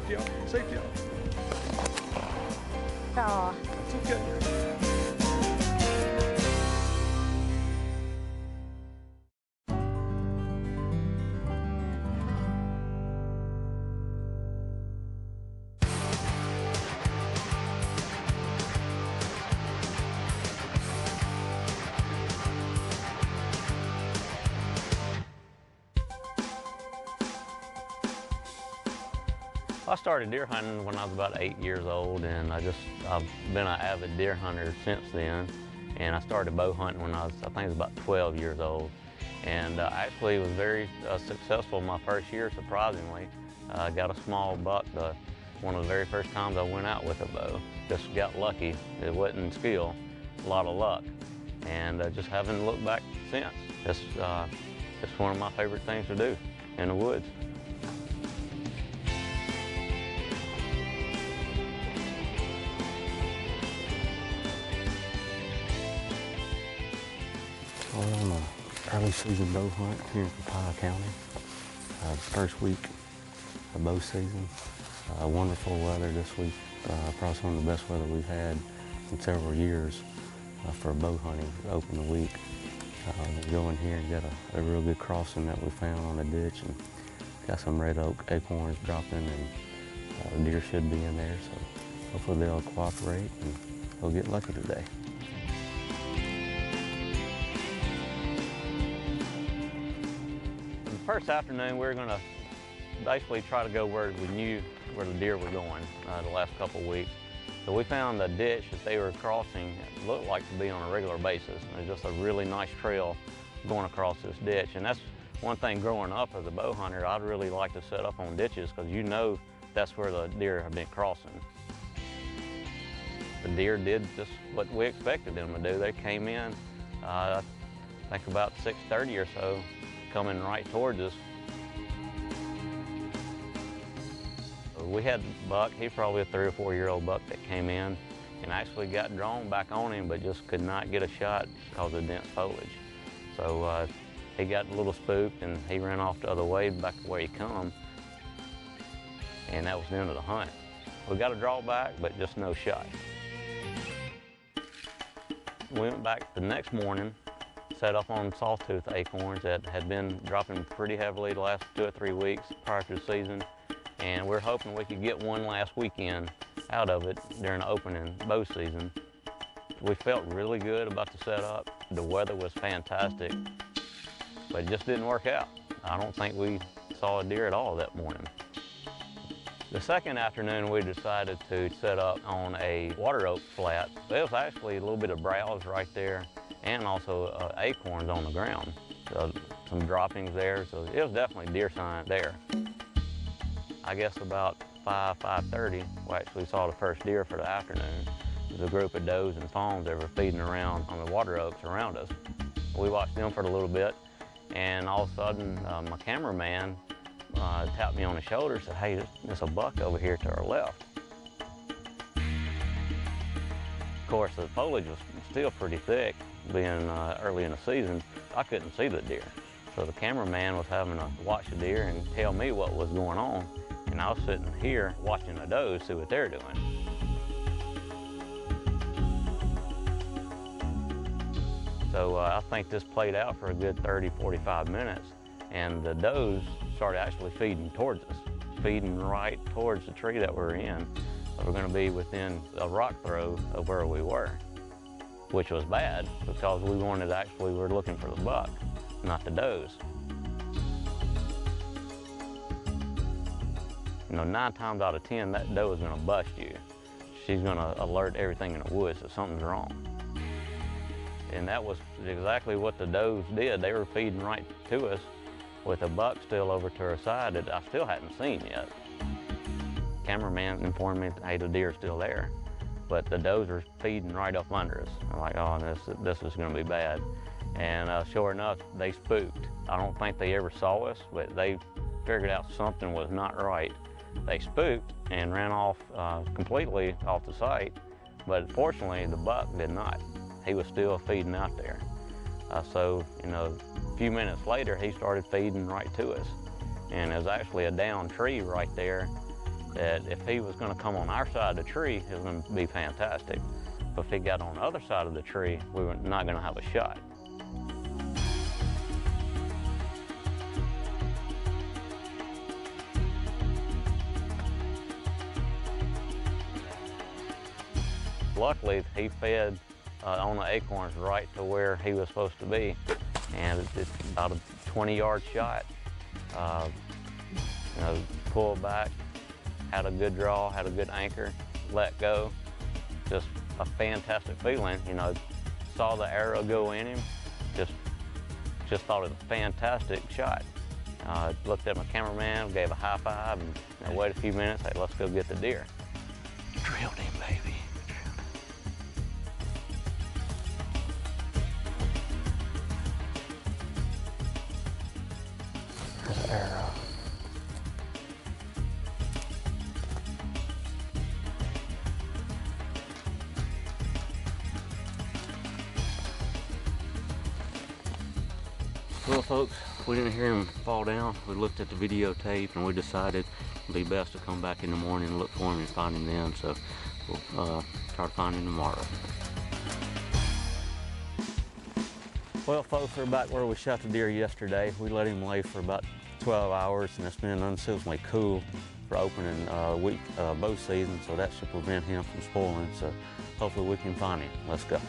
Safety off, safety off. Aw. It's okay. I started deer hunting when I was about 8 years old, and I've been an avid deer hunter since then. And I started bow hunting when I think it was about 12 years old. And actually was very successful my first year, surprisingly. I got a small buck one of the very first times I went out with a bow. Just got lucky. It wasn't skill, a lot of luck. And just haven't looked back since. It's one of my favorite things to do in the woods. We're on an early season bow hunt here in Quail County. First week of bow season. Wonderful weather this week. Probably some of the best weather we've had in several years for bow hunting to open the week. Go in here and get a real good crossing that we found on a ditch, and got some red oak acorns dropping, and the deer should be in there, so hopefully they'll cooperate and we'll get lucky today. First afternoon, we were going to basically try to go where we knew where the deer were going the last couple of weeks. So we found a ditch that they were crossing. It looked like to be on a regular basis. It was just a really nice trail going across this ditch. And that's one thing growing up as a bow hunter, I'd really like to set up on ditches because you know that's where the deer have been crossing. The deer did just what we expected them to do. They came in, I think about 6:30 or so, coming right towards us. We had the buck, he's probably a 3 or 4 year old buck that came in and actually got drawn back on him, but just could not get a shot because of dense foliage. So he got a little spooked and he ran off the other way, back where he come, and that was the end of the hunt. We got a draw back, but just no shot. We went back the next morning, set up on sawtooth acorns that had been dropping pretty heavily the last 2 or 3 weeks prior to the season. And we're hoping we could get one last weekend out of it during the opening bow season. We felt really good about the setup. The weather was fantastic, but it just didn't work out. I don't think we saw a deer at all that morning. The second afternoon, we decided to set up on a water oak flat. There was actually a little bit of browse right there, and also acorns on the ground. So some droppings there, so it was definitely deer sign there. I guess about 5:30, we actually saw the first deer for the afternoon. There's a group of does and fawns that were feeding around on the water oaks around us. We watched them for a little bit, and all of a sudden, my cameraman tapped me on the shoulder and said, "Hey, there's a buck over here to our left." Of course, the foliage was still pretty thick, being early in the season. I couldn't see the deer. So the cameraman was having to watch the deer and tell me what was going on. And I was sitting here watching the does, see what they're doing. So I think this played out for a good 30, 45 minutes. And the does started actually feeding towards us, feeding right towards the tree that we're in. We're going to be within a rock throw of where we were, which was bad because we were looking for the buck, not the does. You know, 9 times out of 10, that doe is going to bust you. She's going to alert everything in the woods that something's wrong. And that was exactly what the does did. They were feeding right to us with a buck still over to our side that I still hadn't seen yet. Cameraman informed me that, hey, the deer's still there, but the does are feeding right up under us. I'm like, oh, this is going to be bad. And sure enough, they spooked. I don't think they ever saw us, but they figured out something was not right. They spooked and ran off completely off the site, but fortunately, the buck did not. He was still feeding out there. So, you know, a few minutes later, he started feeding right to us. And there's actually a down tree right there that if he was going to come on our side of the tree, it was going to be fantastic. But if he got on the other side of the tree, we were not going to have a shot. Luckily, he fed on the acorns right to where he was supposed to be, and it's about a 20-yard shot. You know, pulled back, had a good draw, had a good anchor, let go. Just a fantastic feeling. You know, saw the arrow go in him, just thought it was a fantastic shot. Looked at my cameraman, gave a high five, and you know, waited a few minutes. Hey, let's go get the deer. Drilled him, baby. Arrow. Well, folks, we didn't hear him fall down. We looked at the videotape and we decided it'd be best to come back in the morning and look for him and find him then. So we'll try to find him tomorrow. Well, folks, we're back where we shot the deer yesterday. We let him lay for about 12 hours, and it's been unseasonably cool for opening bow season, so that should prevent him from spoiling. So hopefully we can find him. Let's go.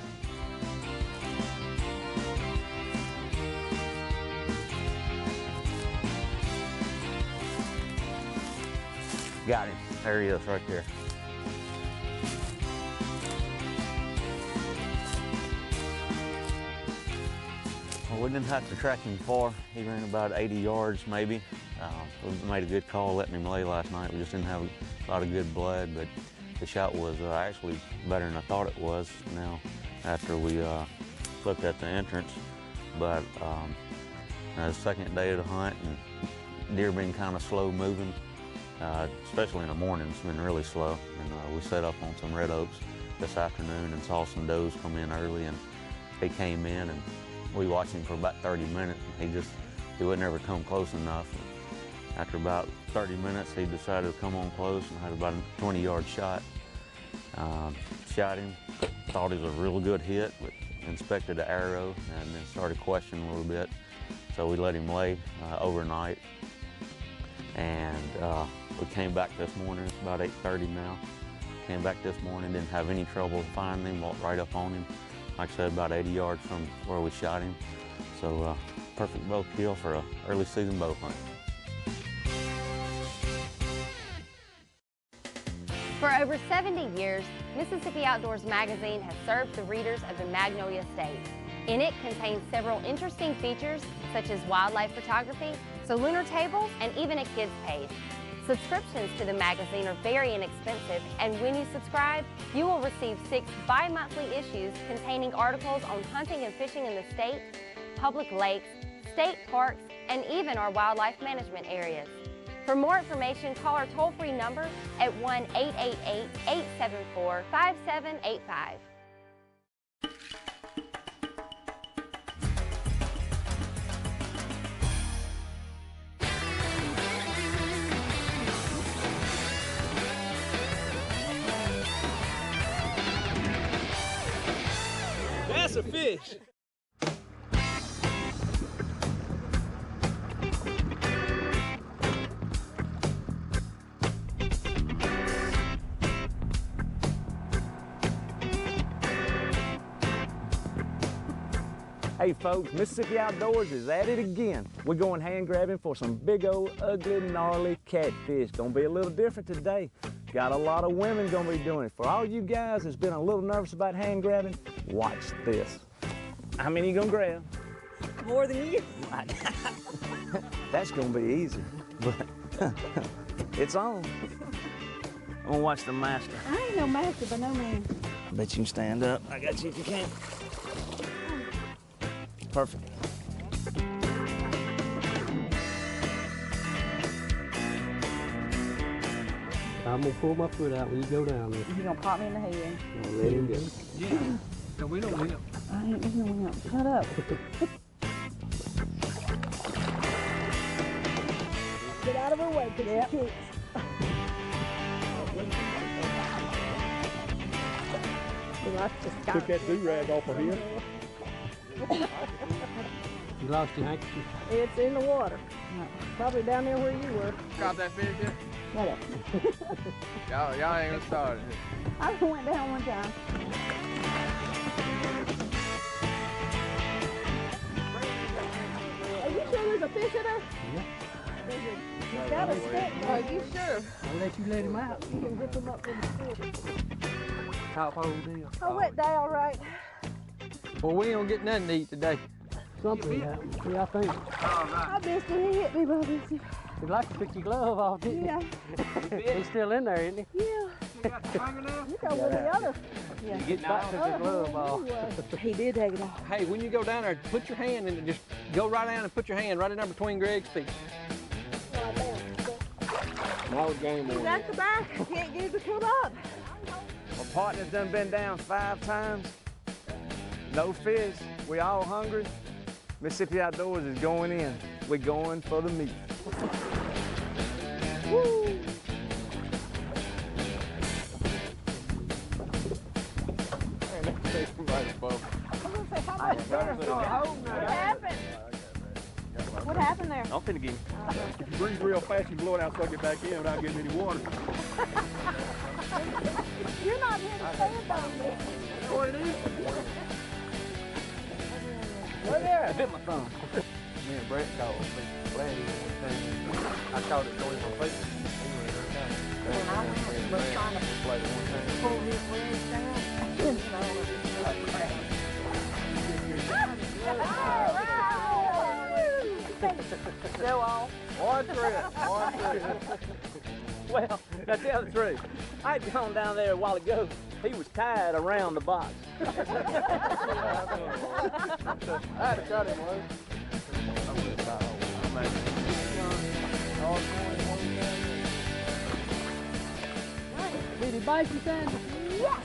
Got him. There he is right there. Well, we didn't have to track him far. He ran about 80 yards maybe. We made a good call letting him lay last night. We just didn't have a lot of good blood, but the shot was actually better than I thought it was now after we looked at the entrance. But the second day of the hunt, and deer been kind of slow moving, especially in the morning. It's been really slow. And we set up on some red oaks this afternoon and saw some does come in early, and he came in and we watched him for about 30 minutes. He wouldn't ever come close enough. And after about 30 minutes, he decided to come on close and had about a 20-yard shot. Shot him, thought it was a real good hit, but inspected the arrow and then started questioning a little bit. So we let him lay overnight. And we came back this morning, it's about 8:30 now. Came back this morning, didn't have any trouble finding him, walked right up on him. Like I said, about 80 yards from where we shot him. So perfect bow kill for an early season bow hunt. For over 70 years, Mississippi Outdoors magazine has served the readers of the Magnolia State. In it contains several interesting features such as wildlife photography, lunar tables, and even a kids page. Subscriptions to the magazine are very inexpensive, and when you subscribe, you will receive 6 bi-monthly issues containing articles on hunting and fishing in the state, public lakes, state parks, and even our wildlife management areas. For more information, call our toll-free number at 1-888-874-5785. That's a fish. Hey folks, Mississippi Outdoors is at it again. We're going hand grabbing for some big old ugly gnarly catfish. Gonna be a little different today. Got a lot of women gonna be doing it. For all you guys that's been a little nervous about hand grabbing, watch this. How many you gonna grab? More than you. That's gonna be easy, but it's on. I'm gonna watch the master. I ain't no master, but no man. I bet you can stand up. I got you if you can. Perfect. I'm gonna pull my foot out when you go down there. You gonna pop me in the head? I'll let him go. Yeah. No, we don't limp. I ain't there's no limp. Shut up. Get out of her way, get kicks. Took that do-rag off of here. You lost your handkerchief? It's in the water. Probably down there where you were. Caught that fish yet? Whatever. Y'all ain't gonna start it. I went down one time. Are you sure there's a fish in there? Yeah. He's got a stick. Are you sure? I'll let you let him out. You can dip him up in the stick. Top hole deal. I went down right. Well, we ain't gonna get nothing to eat today. Something happened. Yeah, I think. I missed him. He hit me, but I missed him. He'd like to pick your glove off, didn't Yeah. he? He's still in there, isn't he? Yeah. You go with the other. Yeah. Get back to the glove off. He did take it off. Hey, when you go down there, put your hand in it. Just go right down and put your hand right in there between Greg's feet. Now it's game He's on. at the back. I can't get him to come up. My partner's done been down 5 times. No fish. We all hungry. Mississippi Outdoors is going in. We're going for the meat. Woo! What happened? What happened there? I'm finna get him. If you breathe real fast, you blow it out, suck it back in without getting any water. You're not here to stand on me. What it is? Right there. I bit my thumb. Me and Brett caught a big flat I caught it going in my face. When I was trying to pull his legs down. Go on. One trip. Well, now tell the truth. I'd gone down there a while ago. He was tied around the box. I had to cut him loose. Did he bite you, Sandy? Yes.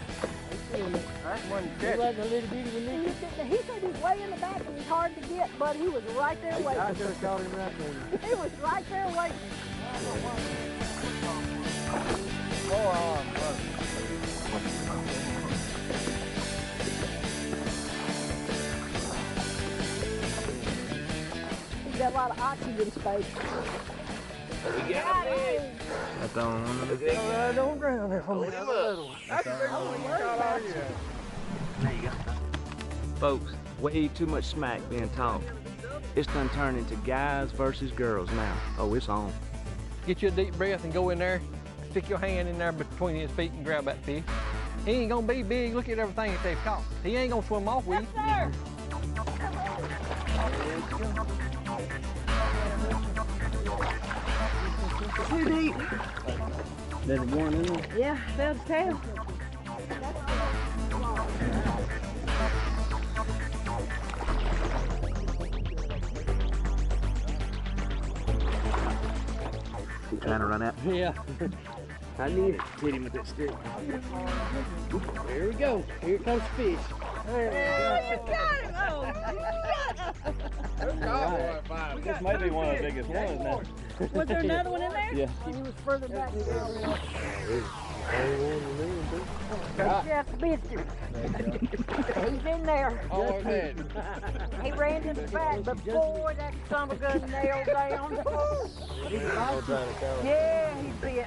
That's one He catch. wasn't a little bitty one. He said he's way in the back and he's hard to get, but he was right there I waiting. should have caught him right there. He was right there waiting. He's got a lot of oxygen space. We got it. That's on one of the Don't drown there for me. That's the big one you caught out here. There you go. Folks, way too much smack being talked. It's done turned into guys versus girls now. Oh, it's on. Get you a deep breath and go in there. Stick your hand in there between his feet and grab that fish. He ain't gonna be big. Look at everything that they've caught. He ain't gonna swim off with you. There. Too deep. There's one in there. Yeah, fell his tail. He trying to run out. Yeah. I need it. Hit him with that stick. There we go. Here comes fish. There you got him. Oh, This may be one of the biggest ones now. was there another one in there? Yeah. He was further back. Ah. Jeff Biscuit. He's in there. Oh, man. He ran to the back, but boy, that son of a gun nailed down. Yeah, he bit.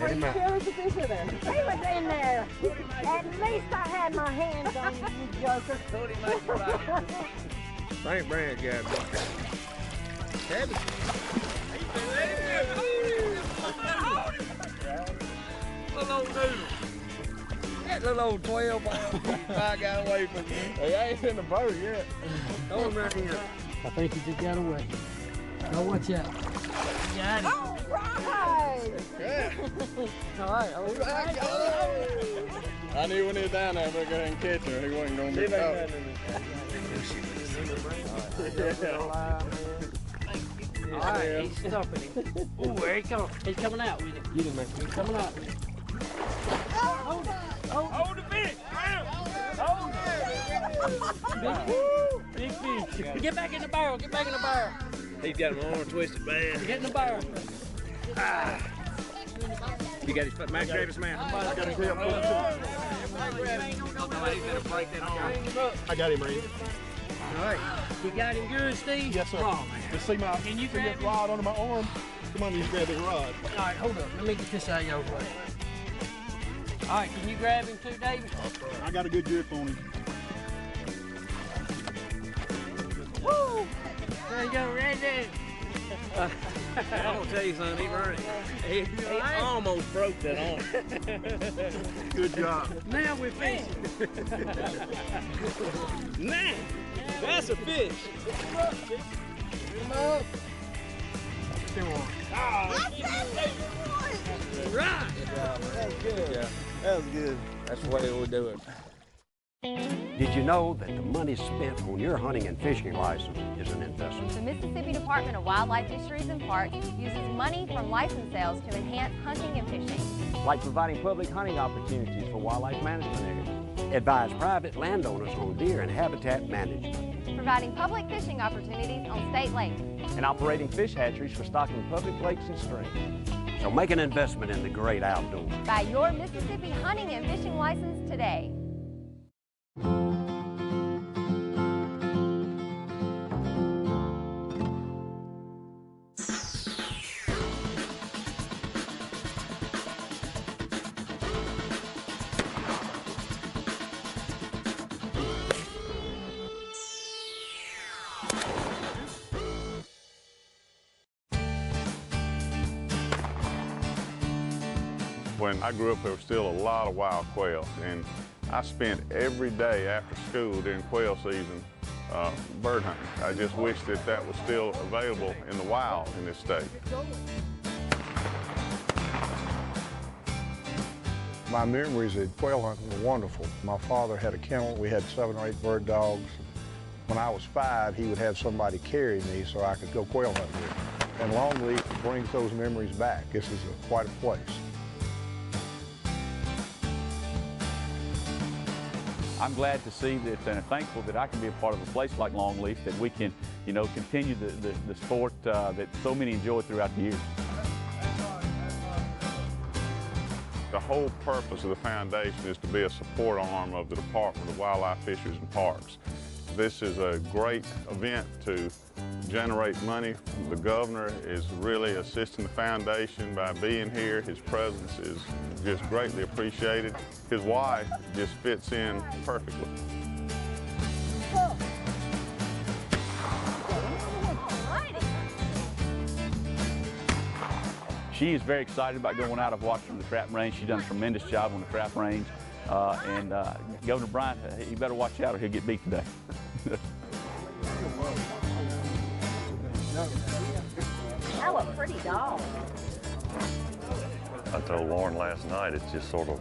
Are you sure there's a fish in there? He was in there. At least I had my hands on you, you joker. Frank Brand got it. Little old noodle. That little old 12 I got away from you. He ain't in the boat yet. Throw him right here. I think he just got away. Now watch out. Got it. All right. Yeah. All right. I knew when he was down there, we'd go ahead and catch her. He wasn't going to be caught. All right, he's stopping him. Oh, where he coming? He's coming out with it. Get him, man. He's coming out. Hold the fish! Big fish. Get back in the barrel. Get back in the barrel. He's got him arm twisted, man. Get in the barrel. You got his foot, man. Grab his man. Somebody's got to grab him. Somebody's gonna break that arm. I got him, Randy. All right. You got him good, Steve? Yes, sir. Come on, man. Just see my Can you see grab this rod under my arm? Come on, you grab this rod. All right, hold up. Let me get this out of your way. All right, can you grab him too, David? I got a good grip on him. Woo! There you go, Randy. I'm gonna tell you something, he almost broke that arm. Good job. Now we're fishing. Now, that's a fish. Come on. Right. That was good. That was good. That's the way we do it. Did you know that the money spent on your hunting and fishing license is an investment? The Mississippi Department of Wildlife, Fisheries, and Parks uses money from license sales to enhance hunting and fishing. Like providing public hunting opportunities for wildlife management areas. Advise private landowners on deer and habitat management. Providing public fishing opportunities on state lakes. And operating fish hatcheries for stocking public lakes and streams. So make an investment in the great outdoors. Buy your Mississippi hunting and fishing license today. When I grew up, there was still a lot of wild quail, and I spent every day after school during quail season bird hunting. I just wish that that was still available in the wild in this state. My memories of quail hunting were wonderful. My father had a kennel. We had 7 or 8 bird dogs. When I was 5, he would have somebody carry me so I could go quail hunting with him. And Longleaf brings those memories back. This is quite a place. I'm glad to see that and thankful that I can be a part of a place like Longleaf, that we can, continue the sport that so many enjoy throughout the year. The whole purpose of the foundation is to be a support arm of the Department of Wildlife, Fisheries, and Parks. This is a great event to generate money. The governor is really assisting the foundation by being here. His presence is just greatly appreciated. His wife just fits in perfectly. She is very excited about going out. I've watched her on the trap range. She's done a tremendous job on the trap range. And Governor Bryant, you better watch out or he'll get beat today. Oh, a pretty dog. I told Lauren last night, it's just sort of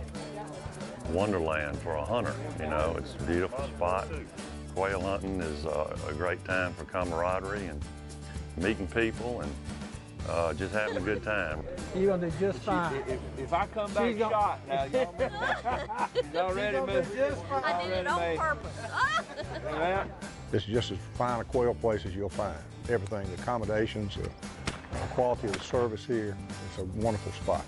wonderland for a hunter. It's a beautiful spot. Quail hunting is a great time for camaraderie and meeting people and just having a good time. You're gonna do just fine. If I come back shot now, y'all ready, miss? I did it on purpose. This is just as fine a quail place as you'll find. Everything, the accommodations, the quality of the service here, it's a wonderful spot.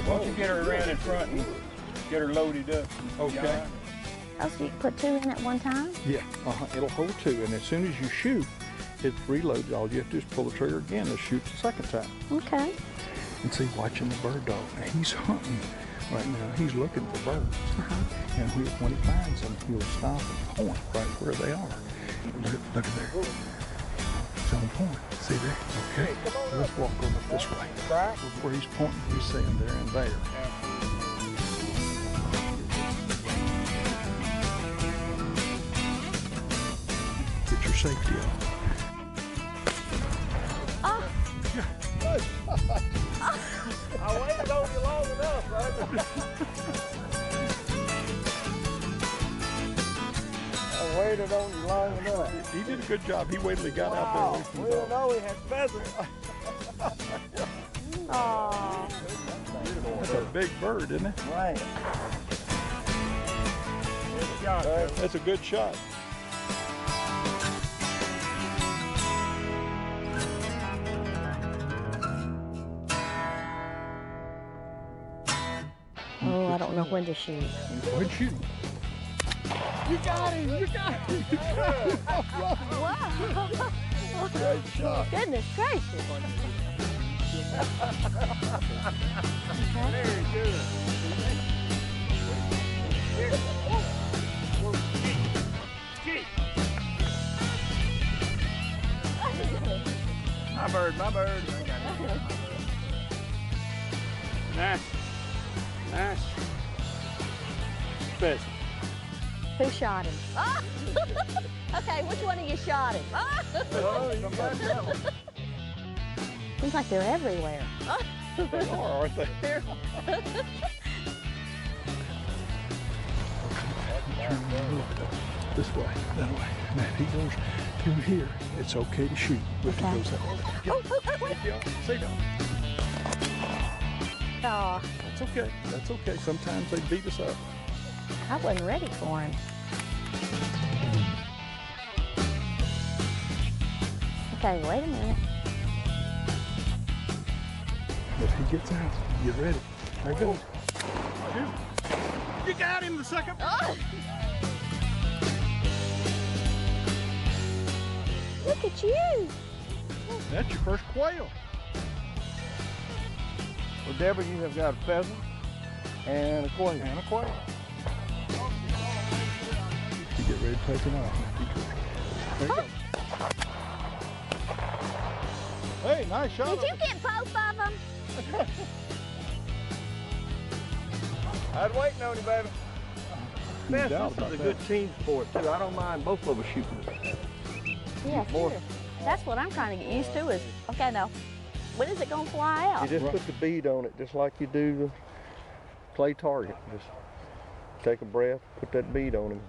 Why don't you get her around in front and get her loaded up? Okay. Oh, so you can put 2 in at one time? Yeah, it'll hold 2, and as soon as you shoot, it reloads. All you have to do is pull the trigger again and shoot the second time. Okay. And see, watching the bird dog. Now, he's hunting right now. He's looking for birds. And when he finds them, he'll stop and point right where they are. Look at there. It's on point. See there? Okay. Let's walk over this way. Where he's pointing, he's seeing there and there. Get your safety on. I waited on you long enough, brother. I waited on you long enough. He did a good job. He waited till he got out there. We didn't know he had pheasants. Aww. That's a big bird, isn't it? Right. That's a good shot. don't know when to shoot. Go ahead and shoot him. You got him! You got him! You got him! Wow! Great shot! Goodness gracious! Very good. My bird, my bird. Nice. Nice. Fish. Who shot him? Ah! Okay, which one of you shot him? Ah! Oh, you got that one. Seems like they're everywhere. They are, aren't they? They're This way, that way. Now, if he goes through here, it's okay to shoot. If he goes that way. See now. Oh, That's okay. That's okay. Sometimes they beat us up. I wasn't ready for him. Okay, wait a minute. If he gets out, get ready. There he goes. You got him the second. Oh! Look at you. That's your first quail. Well, Deborah, you have got a pheasant and a quail. And a quail. You get ready to take it off. There you go. Hey, nice shot. Did you get both of them? I was waiting on you, baby. No doubt This about is a that. good team sport, too. I don't mind both of us shooting. Yeah, More. sure. That's what I'm trying to get used to is, okay, now, when is it going to fly out? You just put the bead on it, just like you do the clay target. Just take a breath, put that bead on him.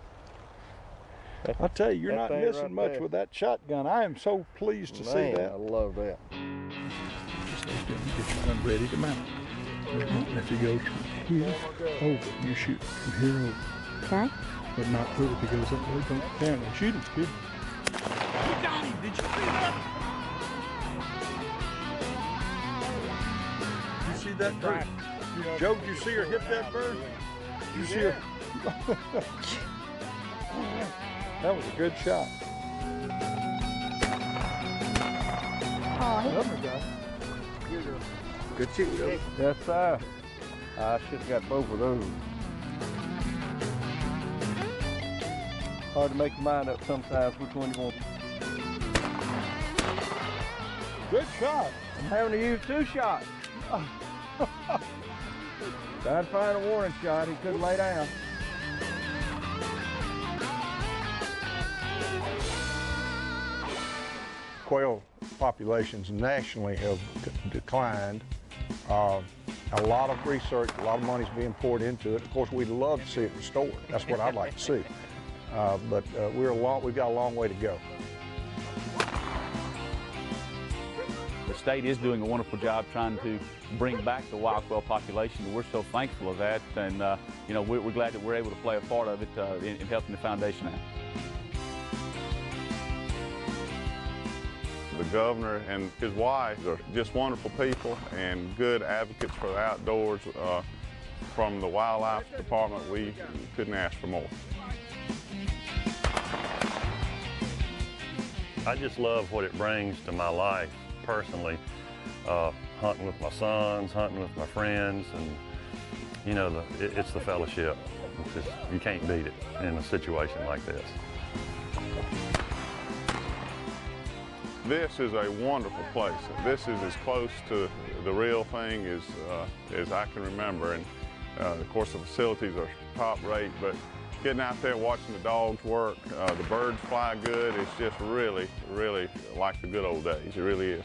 I tell you, you're That not thing missing right much there. with that shotgun. I am so pleased to see Man, that. I love that. Just like that, you get your gun ready to mount. And if you go from here over, you shoot from here over. Okay. But not through. If he goes up there, don't down and shoot him. Shoot him. You got him! Did you see that? You see that bird? Joe, did you see her hit that bird? Did you see her? That was a good shot. Oh, Good shooting, Joe. Yes, sir. I should have got both of those. Hard to make your mind up sometimes which one you want. Good shot. I'm having to use two shots. Tried to find a warning shot. He couldn't lay down. Quail populations nationally have declined. A lot of research, a lot of money's being poured into it. Of course, we'd love to see it restored. That's what I'd like to see. But we've got a long way to go. The state is doing a wonderful job trying to bring back the wild quail population. We're so thankful of that, and you know, we're glad that we're able to play a part of it in helping the foundation out. The governor and his wife are just wonderful people and good advocates for the outdoors. From the wildlife department, we couldn't ask for more. I just love what it brings to my life personally, hunting with my sons, hunting with my friends, and you know, it's the fellowship. It's just, you can't beat it in a situation like this. This is a wonderful place. This is as close to the real thing as I can remember. And of course, the facilities are top rate, but getting out there watching the dogs work, the birds fly good, it's just really, really like the good old days. It really is.